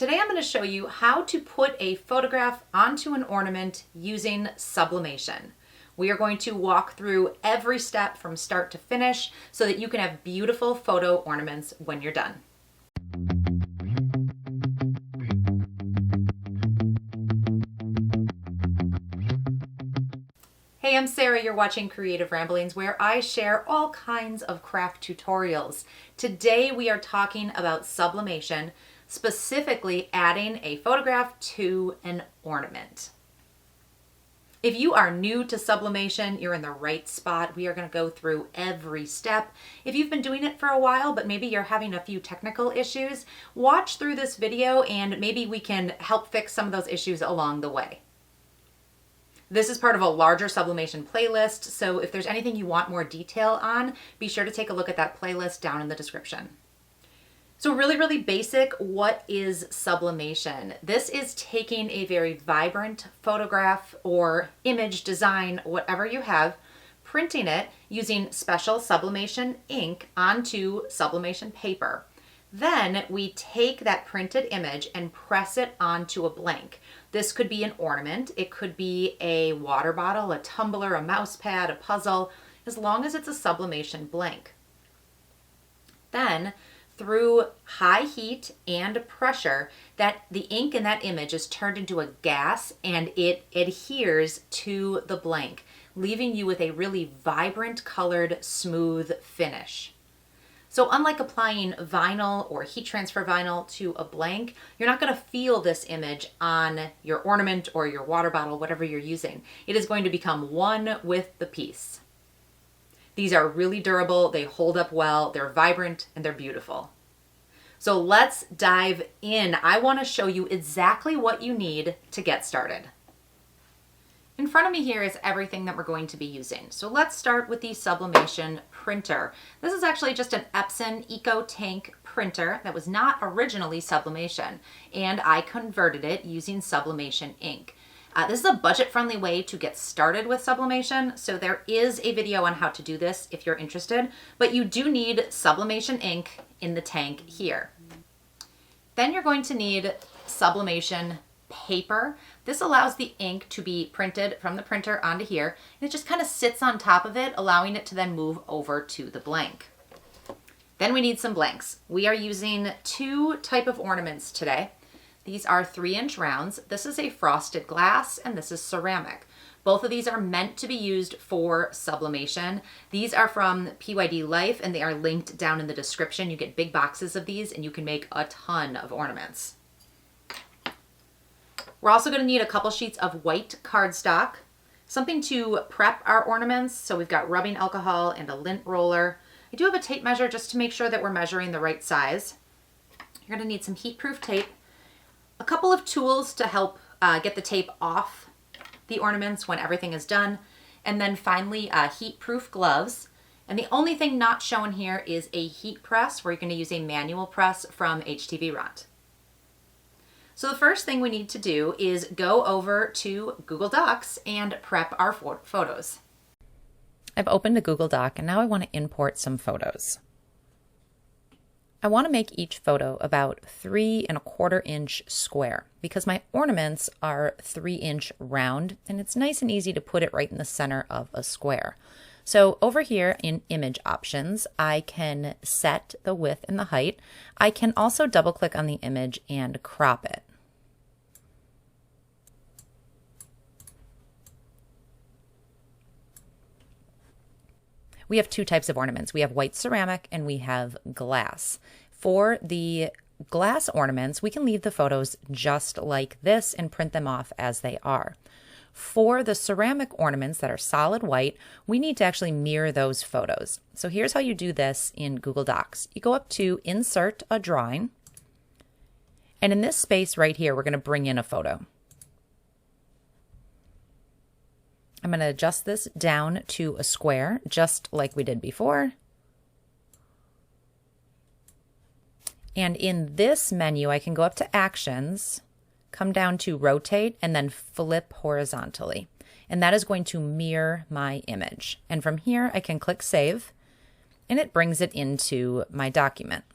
Today I'm going to show you how to put a photograph onto an ornament using sublimation. We are going to walk through every step from start to finish so that you can have beautiful photo ornaments when you're done. Hey, I'm Sarah. You're watching Creative Ramblings, where I share all kinds of craft tutorials. Today we are talking about sublimation, specifically adding a photograph to an ornament. If you are new to sublimation, you're in the right spot. We are going to go through every step. If you've been doing it for a while, but maybe you're having a few technical issues, watch through this video and maybe we can help fix some of those issues along the way. This is part of a larger sublimation playlist, so if there's anything you want more detail on, be sure to take a look at that playlist down in the description. So really basic, what is sublimation? This is taking a very vibrant photograph or image design, whatever you have, printing it using special sublimation ink onto sublimation paper. Then we take that printed image and press it onto a blank. This could be an ornament, it could be a water bottle, a tumbler, a mouse pad, a puzzle, as long as it's a sublimation blank. Then, through high heat and pressure, that the ink in that image is turned into a gas and it adheres to the blank, leaving you with a really vibrant colored, smooth finish. So unlike applying vinyl or heat transfer vinyl to a blank, you're not going to feel this image on your ornament or your water bottle, whatever you're using. It is going to become one with the piece. These are really durable, they hold up well, they're vibrant, and they're beautiful. So let's dive in. I want to show you exactly what you need to get started. In front of me here is everything that we're going to be using. So let's start with the sublimation printer. This is actually just an Epson Eco Tank printer that was not originally sublimation, and I converted it using sublimation ink. This is a budget-friendly way to get started with sublimation, so there is a video on how to do this if you're interested, but you do need sublimation ink in the tank here. Then you're going to need sublimation paper. This allows the ink to be printed from the printer onto here, and it just kind of sits on top of it, allowing it to then move over to the blank. Then we need some blanks. We are using two types of ornaments today. These are 3-inch rounds. This is a frosted glass and this is ceramic. Both of these are meant to be used for sublimation. These are from PYD Life and they are linked down in the description. You get big boxes of these and you can make a ton of ornaments. We're also going to need a couple sheets of white cardstock, something to prep our ornaments. So we've got rubbing alcohol and a lint roller. I do have a tape measure just to make sure that we're measuring the right size. You're going to need some heat-proof tape, a couple of tools to help get the tape off the ornaments when everything is done, and then finally heat-proof gloves. And the only thing not shown here is a heat press, where you're going to use a manual press from HTV Ront. So the first thing we need to do is go over to Google Docs and prep our photos. I've opened a Google Doc and now I want to import some photos. I want to make each photo about 3¼ inch square because my ornaments are 3-inch round and it's nice and easy to put it right in the center of a square. So over here in image options, I can set the width and the height. I can also double click on the image and crop it. We have two types of ornaments. We have white ceramic and we have glass. For the glass ornaments, we can leave the photos just like this and print them off as they are. For the ceramic ornaments that are solid white, we need to actually mirror those photos. So here's how you do this in Google Docs. You go up to Insert a Drawing, and in this space right here, we're going to bring in a photo. I'm going to adjust this down to a square, just like we did before. And in this menu, I can go up to Actions, come down to Rotate, and then flip horizontally. And that is going to mirror my image. And from here, I can click Save, and it brings it into my document.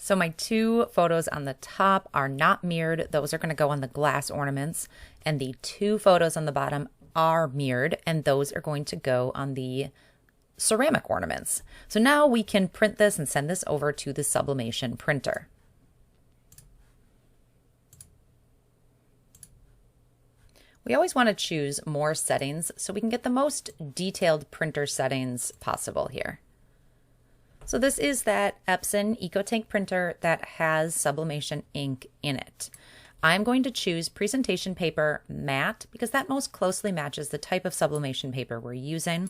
So my two photos on the top are not mirrored. Those are going to go on the glass ornaments. And the two photos on the bottom are mirrored, and those are going to go on the ceramic ornaments. So now we can print this and send this over to the Sublimation printer. We always want to choose more settings so we can get the most detailed printer settings possible here. So this is that Epson EcoTank printer that has sublimation ink in it. I'm going to choose presentation paper matte because that most closely matches the type of sublimation paper we're using.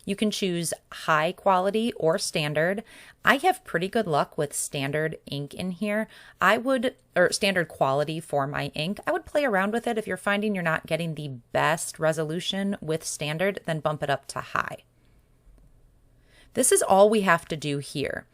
You can choose high quality or standard. I have pretty good luck with standard ink in here. Or standard quality for my ink. I would play around with it. If you're finding you're not getting the best resolution with standard, then bump it up to high. This is all we have to do here.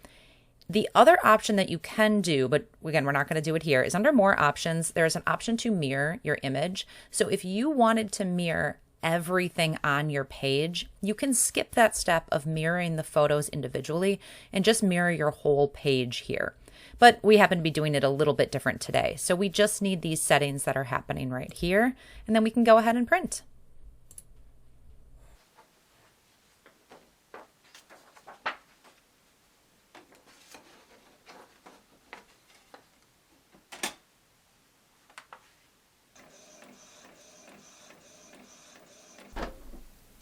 The other option that you can do, but again, we're not going to do it here, is under more options, there's an option to mirror your image. So if you wanted to mirror everything on your page, you can skip that step of mirroring the photos individually and just mirror your whole page here. But we happen to be doing it a little bit different today. So we just need these settings that are happening right here, and then we can go ahead and print.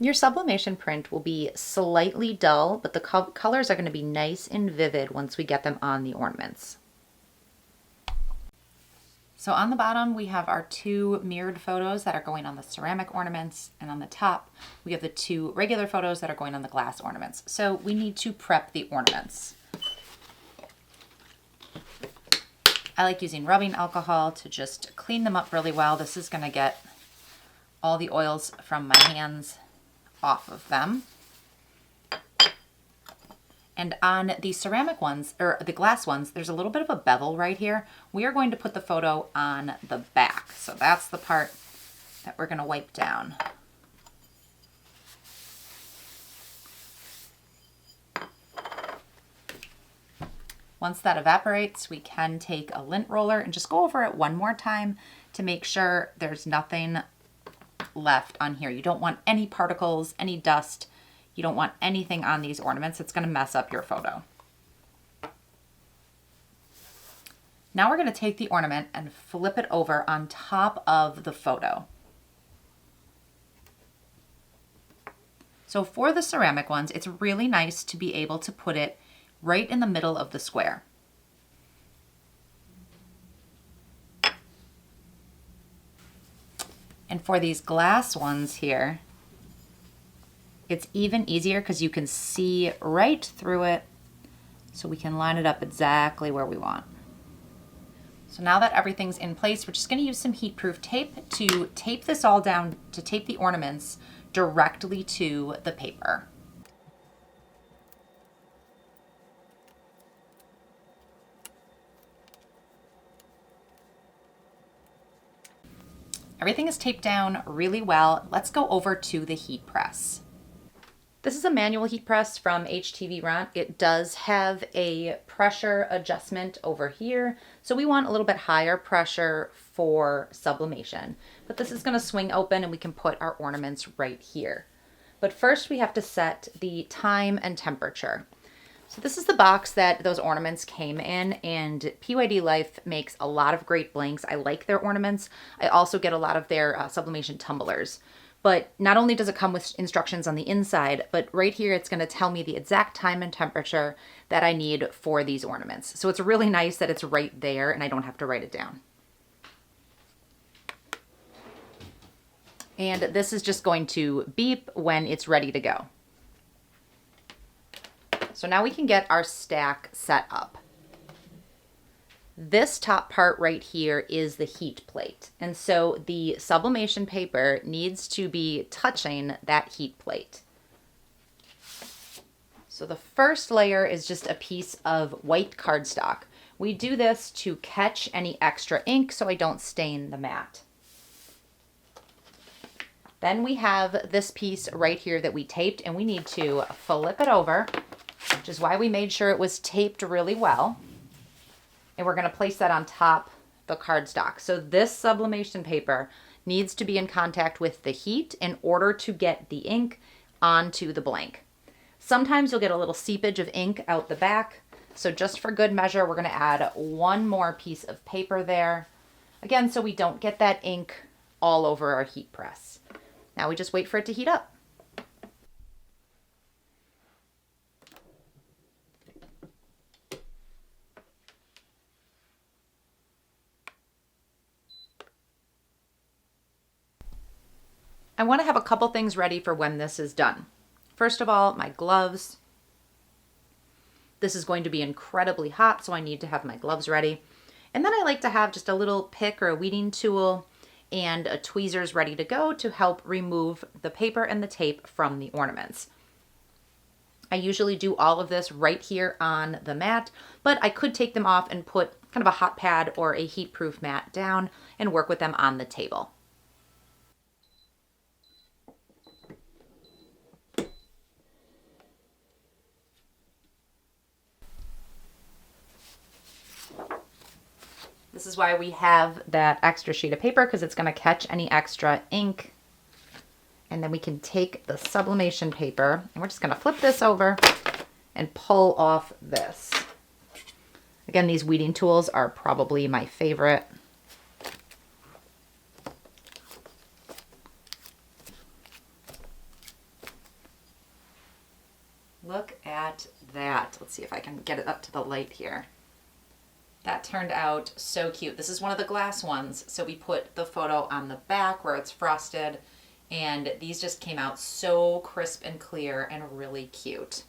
Your sublimation print will be slightly dull, but the colors are going to be nice and vivid once we get them on the ornaments. So on the bottom, we have our two mirrored photos that are going on the ceramic ornaments, and on the top, we have the two regular photos that are going on the glass ornaments. So we need to prep the ornaments. I like using rubbing alcohol to just clean them up really well. This is going to get all the oils from my hands off of them. And on the ceramic ones, or the glass ones, there's a little bit of a bevel right here. We are going to put the photo on the back. So that's the part that we're going to wipe down. Once that evaporates, we can take a lint roller and just go over it one more time to make sure there's nothing left on here. You don't want any particles, any dust. You don't want anything on these ornaments. It's going to mess up your photo. Now we're going to take the ornament and flip it over on top of the photo. So for the ceramic ones, it's really nice to be able to put it right in the middle of the square. And for these glass ones here, it's even easier because you can see right through it, so we can line it up exactly where we want. So now that everything's in place, we're just going to use some heat-proof tape to tape this all down, to tape the ornaments directly to the paper. Everything is taped down really well. Let's go over to the heat press. This is a manual heat press from HTV. It does have a pressure adjustment over here. So we want a little bit higher pressure for sublimation. But this is going to swing open and we can put our ornaments right here. But first we have to set the time and temperature. So this is the box that those ornaments came in, and PYD Life makes a lot of great blanks. I like their ornaments. I also get a lot of their sublimation tumblers. But not only does it come with instructions on the inside, but right here it's going to tell me the exact time and temperature that I need for these ornaments. So it's really nice that it's right there and I don't have to write it down. And this is just going to beep when it's ready to go. So now we can get our stack set up. This top part right here is the heat plate. And so the sublimation paper needs to be touching that heat plate. So the first layer is just a piece of white cardstock. We do this to catch any extra ink so I don't stain the mat. Then we have this piece right here that we taped, and we need to flip it over, which is why we made sure it was taped really well. and we're going to place that on top the cardstock. So this sublimation paper needs to be in contact with the heat in order to get the ink onto the blank. Sometimes you'll get a little seepage of ink out the back. So just for good measure, we're going to add one more piece of paper there. Again, so we don't get that ink all over our heat press. Now we just wait for it to heat up. I want to have a couple things ready for when this is done. First of all, my gloves. This is going to be incredibly hot, so I need to have my gloves ready. And then I like to have just a little pick or a weeding tool and a tweezers ready to go to help remove the paper and the tape from the ornaments. I usually do all of this right here on the mat, but I could take them off and put kind of a hot pad or a heat-proof mat down and work with them on the table. This is why we have that extra sheet of paper, because it's going to catch any extra ink. And then we can take the sublimation paper and we're just going to flip this over and pull off this. Again, these weeding tools are probably my favorite. Look at that. Let's see if I can get it up to the light here. That turned out so cute. This is one of the glass ones. So we put the photo on the back where it's frosted, and these just came out so crisp and clear and really cute.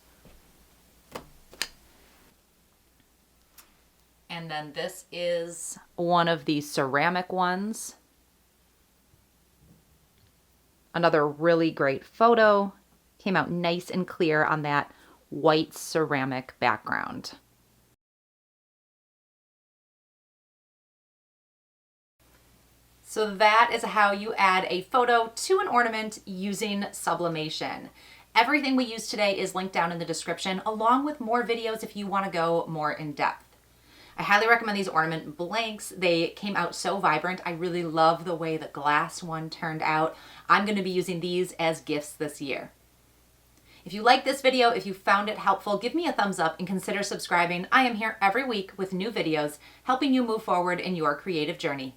And then this is one of the ceramic ones. Another really great photo. Came out nice and clear on that white ceramic background. So that is how you add a photo to an ornament using sublimation. Everything we use today is linked down in the description, along with more videos if you want to go more in depth. I highly recommend these ornament blanks. They came out so vibrant. I really love the way the glass one turned out. I'm going to be using these as gifts this year. If you like this video, if you found it helpful, give me a thumbs up and consider subscribing. I am here every week with new videos, helping you move forward in your creative journey.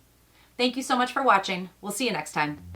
Thank you so much for watching. We'll see you next time.